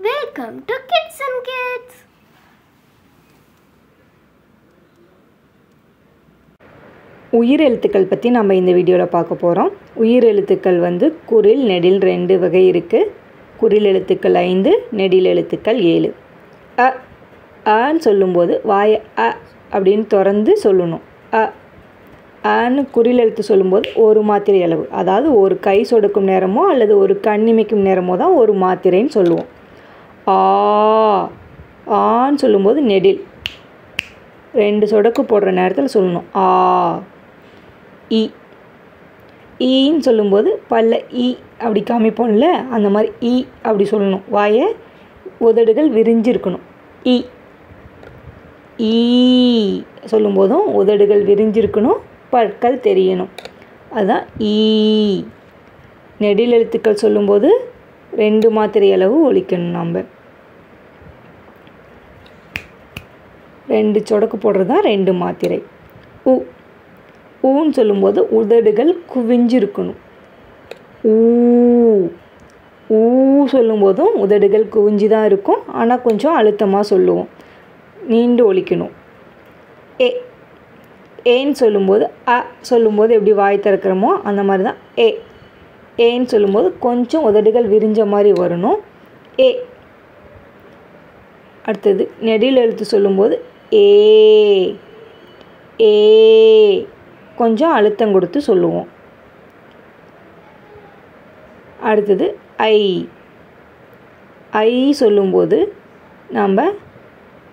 Welcome to Kids and Kids. உயிரெழுத்துக்கள் பற்றி நம்ம இந்த வீடியோவில் பார்க்க போகிறோம். உயிரெழுத்துக்கள் குறில் நெடில் 2 வகை இருக்குது. குறில் எழுத்துக்கள் 5, நெடில் எழுத்துக்கள் 7. அன்னு சொல்லும்போது வாயை அப்படின்னு திறந்து சொல்லணும். அன்னு குறில் எழுத்து சொல்லும்போது ஒரு மாத்திரை அளவு, அதாவது ஒரு கை சொடுக்கும் நேரமோ அல்லது ஒரு கண்ணிமைக்கும் நேரமோ தான் ஒரு மாத்திரைன்னு சொல்லுவோம். ஆன்னு சொல்லும்போது நெடில் 2 சொடக்கு போடுற நேரத்தில் சொல்லணும். ஈன்னு சொல்லும்போது பல்ல அப்படி காமிப்போம்ல, அந்த மாதிரி அப்படி சொல்லணும். வாயை உதடுகள் விரிஞ்சிருக்கணும். ஈ சொல்லும்போதும் உதடுகள் விரிஞ்சிருக்கணும், பற்கள் தெரியணும். அதுதான் ஈ. நெடில் எழுத்துக்கள் சொல்லும்போது 2 மாத்திரை அளவு ஒலிக்கணும். நம்ம 2 சொடக்கு போடுறது தான் 2 மாத்திரை. ஊன்னு சொல்லும்போது உதடுகள் குவிஞ்சிருக்கணும். ஊ சொல்லும்போதும் உதடுகள் குவிஞ்சு தான் இருக்கும், ஆனால் கொஞ்சம் அழுத்தமாக சொல்லுவோம், நீண்டு ஒலிக்கணும். ஏன்னு சொல்லும்போது சொல்லும்போது எப்படி வாய் திறக்கிறோமோ அந்த மாதிரி தான் ஏன்னு சொல்லும்போது கொஞ்சம் உதடுகள் விரிஞ்ச மாதிரி வரணும். அடுத்தது நெடில் எழுத்து சொல்லும்போது ஏ கொஞ்சம் அழுத்தம் கொடுத்து சொல்லுவோம். அடுத்தது ஐ சொல்லும்போது நம்ம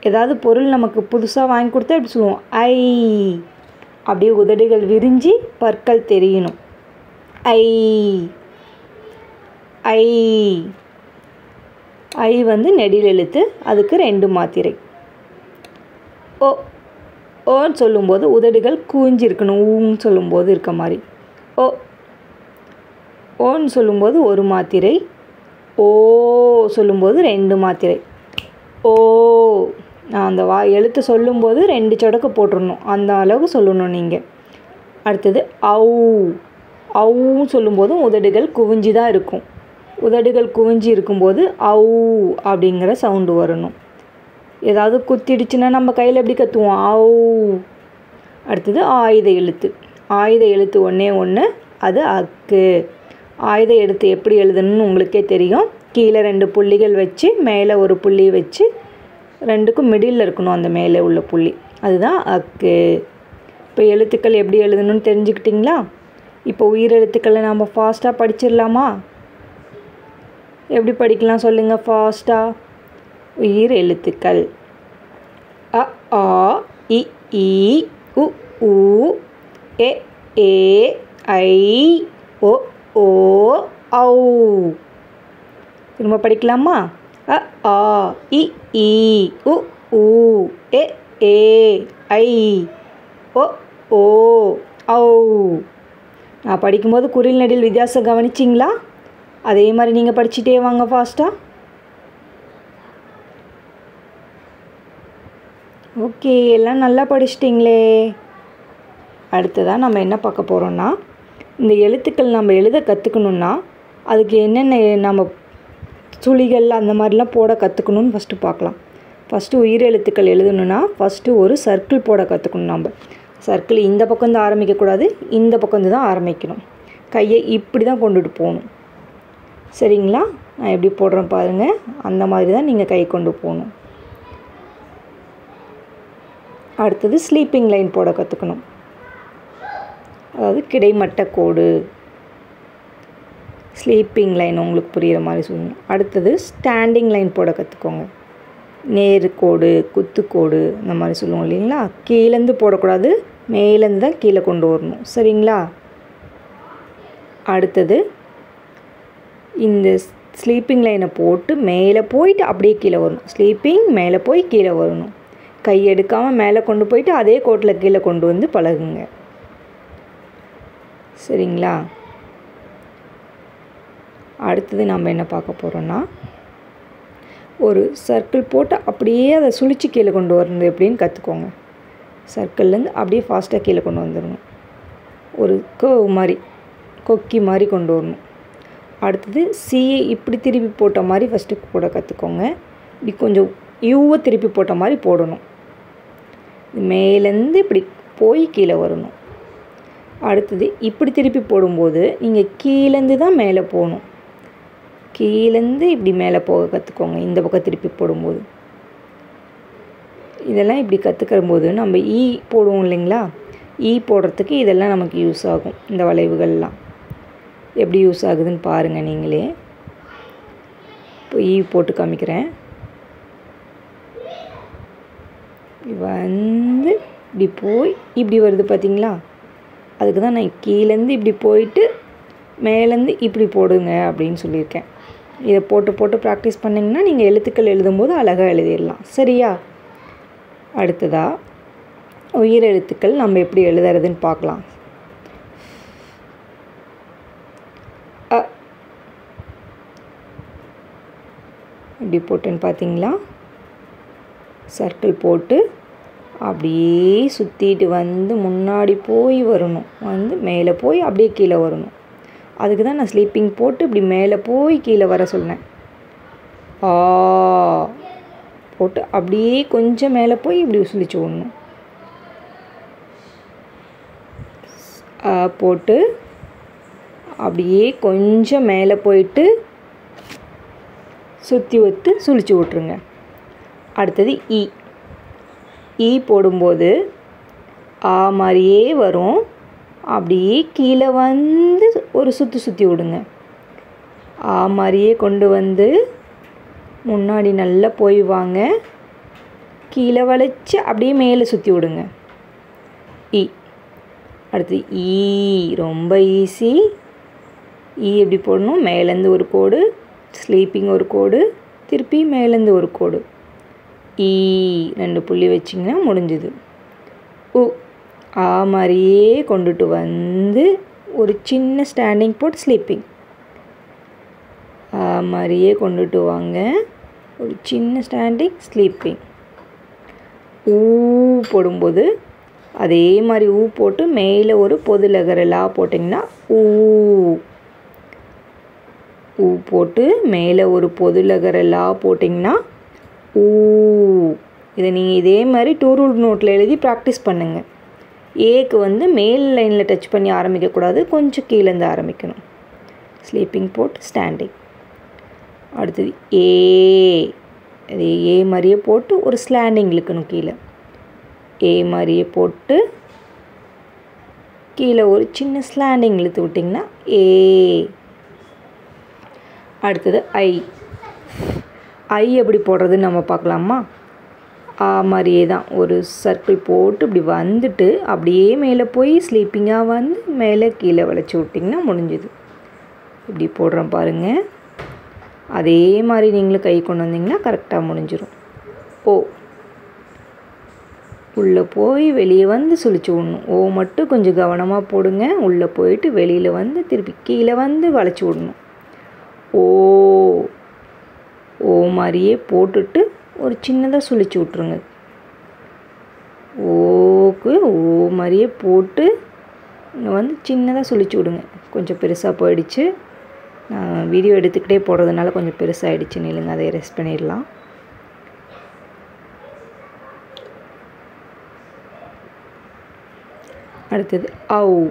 ஏதாவது பொருள் நமக்கு புதுசாக வாங்கி கொடுத்தா எப்படி சொல்லுவோம்? அப்படியே உதடுகள் விரிஞ்சு பற்கள் தெரியணும். ஐ நெடில் எழுத்து, அதுக்கு 2 மாத்திரை. ஓன்னு சொல்லும்போது உதடுகள் கூஞ்சி இருக்கணும், ஊன்னு சொல்லும்போது இருக்க மாதிரி. ஓன்னு சொல்லும்போது 1 மாத்திரை. ஓ சொல்லும்போது 2 மாத்திரை. நான் அந்த எழுத்து சொல்லும்போது 2 சொடக்கு போட்டுடணும், அந்த அளவுக்கு சொல்லணும் நீங்கள். அடுத்தது அவுன்னு சொல்லும்போதும் உதடுகள் குவிஞ்சி தான் இருக்கும். உதடுகள் குவிஞ்சி இருக்கும்போது அப்படிங்கிற சவுண்டு வரணும். ஏதாவது குத்திடுச்சுன்னா நம்ம கையில் எப்படி கற்றுவோம்? அடுத்தது ஆயுத எழுத்து. ஆயுத எழுத்து ஒன்று, அது அக்கு. ஆயுத எழுத்து எப்படி எழுதணும்னு உங்களுக்கே தெரியும். கீழே 2 புள்ளிகள் வச்சு மேலே ஒரு புள்ளி வச்சு 2க்கும் மிடில் இருக்கணும் அந்த மேலே உள்ள புள்ளி, அதுதான் அக்கு. இப்போ எழுத்துக்கள் எப்படி எழுதணும்னு தெரிஞ்சுக்கிட்டிங்களா? இப்போ உயிரெழுத்துக்களை நாம் ஃபாஸ்ட்டாக படிச்சிடலாமா? எப்படி படிக்கலாம் சொல்லுங்கள் ஃபாஸ்ட்டாக? உயிர் எழுத்துக்கள் அ இ உ ஊ ஏ ஐ ஓ ஔ. திரும்ப படிக்கலாமா? அ இ உ ஊ ஏ ஐ ஓ ஔ. நான் படிக்கும்போது குறில் நெடில் வித்தியாசம் கவனிச்சிங்களா? அதே மாதிரி நீங்கள் படிச்சுட்டே வாங்க ஃபாஸ்ட்டாக. ஓகே, எல்லாம் நல்லா படிச்சிட்டிங்களே. அடுத்ததாக நம்ம என்ன பார்க்க போகிறோன்னா, இந்த எழுத்துக்கள் நம்ம எழுத கற்றுக்கணுன்னா அதுக்கு என்னென்ன நம்ம சுழிகள் அந்த மாதிரிலாம் போட கற்றுக்கணுன்னு ஃபஸ்ட்டு பார்க்கலாம். ஃபஸ்ட்டு உயிர் எழுத்துக்கள் எழுதணுன்னா ஃபஸ்ட்டு ஒரு சர்க்கிள் போட கற்றுக்கணும். நம்ம சர்க்கிள் இந்த பக்கம் தான் ஆரம்பிக்கக்கூடாது, இந்த பக்கம் தான் ஆரம்பிக்கணும். கையை இப்படி தான் கொண்டுட்டு போகணும். சரிங்களா? நான் எப்படி போடுறேன் பாருங்கள், அந்த மாதிரி தான் நீங்கள் கை கொண்டு போகணும். அடுத்தது ஸ்லீப்பிங் லைன் போட கற்றுக்கணும், அதாவது கிடைமட்ட கோடு. ஸ்லீப்பிங் லைன் உங்களுக்கு புரிகிற மாதிரி சொல்லணும். அடுத்தது ஸ்டாண்டிங் லைன் போட கற்றுக்கோங்க. நேர்கோடு, குத்துக்கோடு இந்த மாதிரி சொல்லுவோம் இல்லைங்களா? கீழேருந்து போடக்கூடாது, மேலேருந்து தான் கீழே கொண்டு வரணும். சரிங்களா? அடுத்தது இந்த ஸ்லீப்பிங் லைனை போட்டு மேலே போயிட்டு அப்படியே கீழே வரணும். ஸ்லீப்பிங் மேலே போய் கீழே வரணும். கை எடுக்காமல் மேலே கொண்டு போயிட்டு அதே கோட்டில் கீழே கொண்டு வந்து பழகுங்க. சரிங்களா? அடுத்தது நம்ம என்ன பார்க்க போகிறோன்னா, ஒரு சர்க்கிள் போட்டு அப்படியே அதை சுழிச்சு கீழே கொண்டு வரணும் எப்படின்னு கற்றுக்கோங்க. சர்க்கிள்லேருந்து அப்படியே ஃபாஸ்ட்டாக கீழே கொண்டு வந்துடணும். ஒரு கர்வ் மாதிரி, கொக்கி மாதிரி கொண்டு வரணும். அடுத்தது சியை இப்படி திருப்பி போட்ட மாதிரி ஃபஸ்ட்டு போட கற்றுக்கோங்க. இப்படி கொஞ்சம் யூவை திருப்பி போட்ட மாதிரி போடணும். மேலேருந்து இப்படி போய் கீழே வரணும். அடுத்தது இப்படி திருப்பி போடும்போது நீங்கள் கீழேருந்து தான் மேலே போகணும். கீழேருந்து இப்படி மேலே போக கற்றுக்கோங்க இந்த பக்கம் திருப்பி போடும்போது. இதெல்லாம் இப்படி கற்றுக்கிறம்போது நம்ம ஈ போடுவோம் இல்லைங்களா, ஈ போடுறதுக்கு இதெல்லாம் நமக்கு யூஸ் ஆகும். இந்த வளைவுகள்லாம் எப்படி யூஸ் ஆகுதுன்னு பாருங்கள் நீங்களே. இப்போ ஈ போட்டு காமிக்கிறேன். வந்து இப்படி போய் இப்படி வருது பார்த்தீங்களா, அதுக்கு தான் நான் கீழேருந்து இப்படி போயிட்டு மேலேருந்து இப்படி போடுங்க அப்படின்னு சொல்லியிருக்கேன். இதை போட்டு போட்டு ப்ராக்டிஸ் பண்ணிங்கன்னா நீங்கள் எழுத்துக்கள் எழுதும்போது அழகாக எழுதிடலாம். சரியா? அடுத்ததாக உயிர் எழுத்துக்கள் நம்ம எப்படி எழுதுறதுன்னு பார்க்கலாம். இப்படி போட்டுன்னு பார்த்தீங்களா, சர்க்கிள் போட்டு அப்படியே சுற்றிட்டு வந்து முன்னாடி போய் வரணும். வந்து மேலே போய் அப்படியே கீழே வரணும். அதுக்கு தான் நான் ஸ்லீப்பிங் போட்டு இப்படி மேலே போய் கீழே வர சொன்னேன். ஆ போட்டு அப்படியே கொஞ்சம் மேலே போய் இப்படி சுழிச்சு விடணும். போட்டு அப்படியே கொஞ்சம் மேலே போயிட்டு சுற்றி ஒத்து சுழிச்சு விட்ருங்க. அடுத்தது ஈ. ஈ போடும்போது ஆ மாதிரியே வரும். அப்படியே கீழே வந்து ஒரு சுற்றி விடுங்க. ஆ மாதிரியே கொண்டு வந்து முன்னாடி நல்லா போய் வாங்க, கீழே வளைச்சி அப்படியே மேலே சுற்றி விடுங்க. ஈ. அடுத்து ஈ. ரொம்ப ஈஸி. ஈ எப்படி போடணும், மேலேருந்து ஒரு கோடு, ஸ்லீப்பிங் ஒரு கோடு, திருப்பி மேலேருந்து ஒரு கோடு. ஈ 2 புள்ளி வச்சிங்கன்னா முடிஞ்சுது. உ. ஆ மாதிரியே கொண்டுட்டு வந்து ஒரு சின்ன ஸ்டாண்டிங் போட்டு ஸ்லீப்பிங். ஆ மாதிரியே கொண்டுட்டு வாங்க, ஒரு சின்ன ஸ்டாண்டிங் ஸ்லீப்பிங். ஊ போடும்போது அதே மாதிரி ஊ போட்டு மேலே ஒரு பொது லகரலா போட்டிங்கன்னா ஊ. ஊ போட்டு மேலே ஒரு பொது லகரலா போட்டிங்கன்னா ஊ. இதை நீங்கள் இதே மாதிரி 2 ரூல் நோட்டில் எழுதி ப்ராக்டிஸ் பண்ணுங்கள். ஏக்கு வந்து மேல் லைனில் டச் பண்ணி ஆரம்பிக்கக்கூடாது, கொஞ்சம் கீழேருந்து ஆரம்பிக்கணும். ஸ்லீப்பிங் போட்டு ஸ்டாண்டிங். அடுத்தது ஏ. அது ஏ மாதிரியே போட்டு ஒரு ஸ்லாண்டிங் இழுக்கணும் கீழே. ஏ மாதிரியே போட்டு கீழே ஒரு சின்ன ஸ்லாண்டிங் இழுத்து விட்டிங்கன்னா ஏ. அடுத்தது ஐ. ஐ எப்படி போடுறதுன்னு நம்ம பார்க்கலாமா. ஆ மாதிரியே தான் ஒரு சர்க்கிள் போட்டு இப்படி வந்துட்டு அப்படியே மேலே போய் ஸ்லீப்பிங்காக வந்து மேலே கீழே வளைச்சி விட்டிங்கன்னா முடிஞ்சுது. இப்படி போடுறோம் பாருங்கள். அதே மாதிரி நீங்களும் கை கொண்டு வந்தீங்கன்னா கரெக்டாக முடிஞ்சிடும். ஓ. உள்ளே போய் வெளியே வந்து சுழிச்சு விடணும். ஓ மட்டும் கொஞ்சம் கவனமாக போடுங்க. உள்ளே போயிட்டு வெளியில் வந்து திருப்பி கீழே வந்து வளைச்சி விடணும். ஓ. ஓ மாதிரியே போட்டுட்டு ஒரு சின்னதாக சுழிச்சு விட்ருங்க. ஓக்கு ஓ மாதிரியே போட்டு இங்கே வந்து சின்னதாக சுழிச்சு விடுங்க. கொஞ்சம் பெருசாக போயிடுச்சு. நான் வீடியோ எடுத்துக்கிட்டே போடுறதுனால கொஞ்சம் பெருசாகிடுச்சு. நில்லுங்க, அதை ரெஸ்ட் பண்ணிடலாம். அடுத்தது அவு.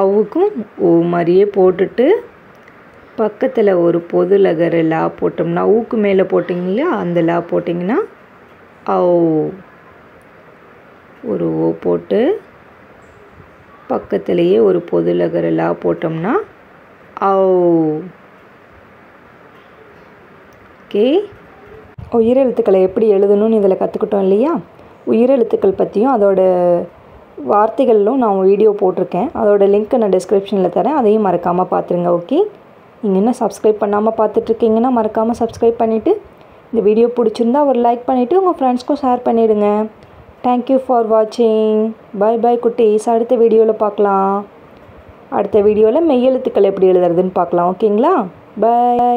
அவுக்கும் ஓ மாதிரியே போட்டுட்டு பக்கத்தில் ஒரு பொது லகர லா போட்டோம்னா, ஊக்கு மேலே போட்டிங்களா அந்த லா போட்டிங்கன்னா அவு. ஒரு ஓ போட்டு பக்கத்துலேயே ஒரு பொது லகர லா போட்டோம்னா அவு. ஓகே. உயிரெழுத்துக்களை எப்படி எழுதணும்னு இதில் கற்றுக்கிட்டோம் இல்லையா. உயிரெழுத்துக்கள் பற்றியும் அதோட வார்த்தைகளிலும் நான் வீடியோ போட்டிருக்கேன். அதோட லிங்க்கை நான் டிஸ்கிரிப்ஷனில் தரேன், அதையும் மறக்காமல் பார்த்துருங்க. ஓகே. நீங்கள் இன்னும் சப்ஸ்கிரைப் பண்ணாமல் பார்த்துட்ருக்கீங்கன்னா மறக்காமல் சப்ஸ்கிரைப் பண்ணிவிட்டு, இந்த வீடியோ பிடிச்சிருந்தா ஒரு லைக் பண்ணிவிட்டு உங்கள் ஃப்ரெண்ட்ஸ்க்கும் ஷேர் பண்ணிவிடுங்க. தேங்க்யூ ஃபார் வாட்சிங். பை பை குட்டீஸ். அடுத்த வீடியோவில் பார்க்கலாம். அடுத்த வீடியோவில் மெய்யெழுத்துக்கள் எப்படி எழுதுறதுன்னு பார்க்கலாம். ஓகேங்களா. பை.